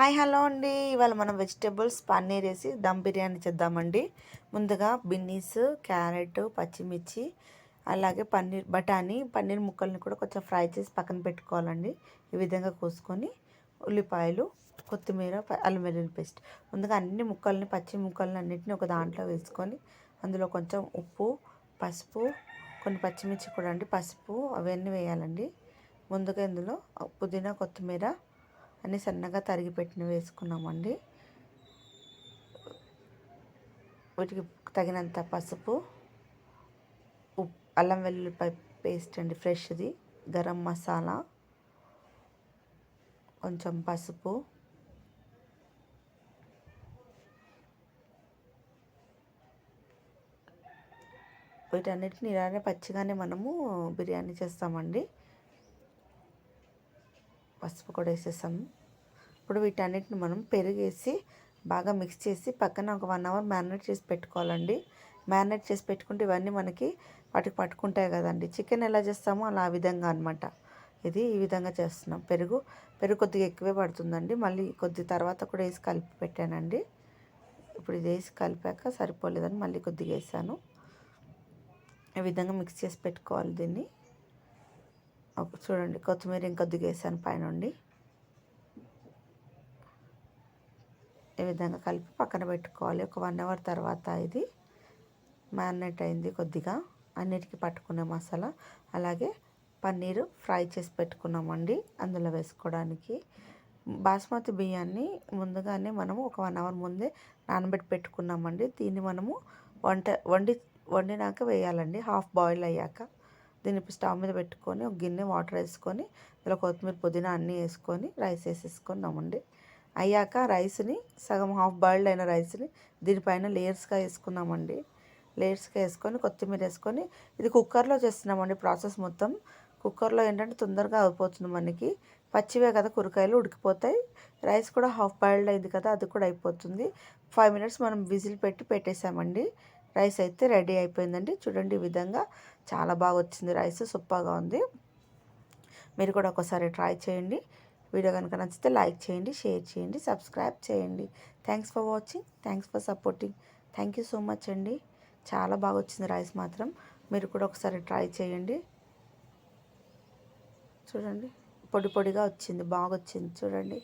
Hi hello అండి. ఇవాళ మనం వెజిటేబుల్స్ పన్నీర్ వేసి దమ్ బిర్యానీ చేద్దామండి. ముందుగా బిన్నీస్, క్యారెట్, పచ్చిమిర్చి, అలాగే పన్నీర్ ముక్కల్ని కూడా కొంచెం ఫ్రై చేసి పక్కన పెట్టుకోవాలండి. ఈ విధంగా కోసుకొని ఉల్లిపాయలు, కొత్తిమీర, అల్లం వెల్లుల్లి పేస్ట్, ముందుగా అన్ని ముక్కల్ని పచ్చి ముక్కల్ని అన్నింటినీ ఒక దాంట్లో వేసుకొని అందులో కొంచెం ఉప్పు, పసుపు, కొన్ని పచ్చిమిర్చి కూడా అండి, పసుపు అవన్నీ వేయాలండి. ముందుగా ఇందులో పుదీనా, కొత్తిమీర అన్నీ సన్నగా తరిగి పెట్టిన వేసుకున్నామండి. వీటికి తగినంత పసుపు, అల్లం వెల్లుల్లిపాయ పేస్ట్ అండి ఫ్రెష్ది, గరం మసాలా, కొంచెం పసుపు, వీటన్నిటిని ఇలానే పచ్చిగానే మనము బిర్యానీ చేస్తామండి. పసుపు కూడా వేసేసాము. ఇప్పుడు వీటన్నిటిని మనం పెరుగేసి బాగా మిక్స్ చేసి పక్కన ఒక 1 అవర్ మ్యారినేట్ చేసి పెట్టుకోవాలండి. మ్యారినేట్ చేసి పెట్టుకుంటే ఇవన్నీ వాటికి పట్టుకుంటాయి కదండి. చికెన్ ఎలా చేస్తామో అలా ఆ విధంగా అనమాట. ఈ విధంగా చేస్తున్నాం. పెరుగు కొద్దిగా ఎక్కువే పడుతుందండి. మళ్ళీ కొద్ది తర్వాత కూడా వేసి కలిపి పెట్టానండి. ఇప్పుడు ఇది వేసి కలిపాక సరిపోలేదని మళ్ళీ కొద్దిగా వేసాను. ఈ విధంగా మిక్స్ చేసి పెట్టుకోవాలి దీన్ని. చూడండి, కొత్తిమీర ఇంకొద్దిగా వేసాను పైనుండి. ఈ విధంగా కలిపి పక్కన పెట్టుకోవాలి. ఒక 1 అవర్ తర్వాత ఇది మ్యారినేట్ అయింది. కొద్దిగా అన్నిటికీ పట్టుకునే మసాలా, అలాగే పన్నీరు ఫ్రై చేసి పెట్టుకున్నామండి అందులో వేసుకోవడానికి. బాస్మతి బియ్యాన్ని ముందుగానే మనము ఒక 1 అవర్ ముందే నానబెట్టి పెట్టుకున్నామండి. దీన్ని మనము వండినాక వేయాలండి. హాఫ్ బాయిల్ అయ్యాక దీన్ని స్టవ్ మీద పెట్టుకొని ఒక గిన్నె వాటర్ వేసుకొని ఇందులో కొత్తిమీర, పుదీనా అన్నీ వేసుకొని రైస్ వేసేసుకున్నామండి. అయ్యాక రైస్ని సగం హాఫ్ బాయిల్డ్ అయిన రైస్ని దీనిపైన లేయర్స్గా వేసుకున్నామండి. లేయర్స్గా వేసుకొని కొత్తిమీర వేసుకొని ఇది కుక్కర్లో చేస్తున్నామండి. ప్రాసెస్ మొత్తం కుక్కర్లో ఏంటంటే తొందరగా అయిపోతుంది మనకి. పచ్చివే కదా కూరగాయలు ఉడికిపోతాయి. రైస్ కూడా హాఫ్ బాయిల్డ్ అయింది కదా, అది కూడా అయిపోతుంది. 5 మినిట్స్ మనం విజిల్ పెట్టేసామండి. రైస్ అయితే రెడీ అయిపోయిందండి. చూడండి, ఈ విధంగా చాలా బాగా వచ్చింది. రైస్ సూపర్గా ఉంది. మీరు కూడా ఒకసారి ట్రై చేయండి. వీడియో కనుక నచ్చితే లైక్ చేయండి, షేర్ చేయండి, సబ్స్క్రైబ్ చేయండి. Thanks for watching, thanks for supporting. Thank you so much అండి. చాలా బాగా వచ్చింది రైస్ మాత్రం. మీరు కూడా ఒకసారి ట్రై చేయండి. చూడండి, పొడి పొడిగా వచ్చింది, బాగా వచ్చింది చూడండి.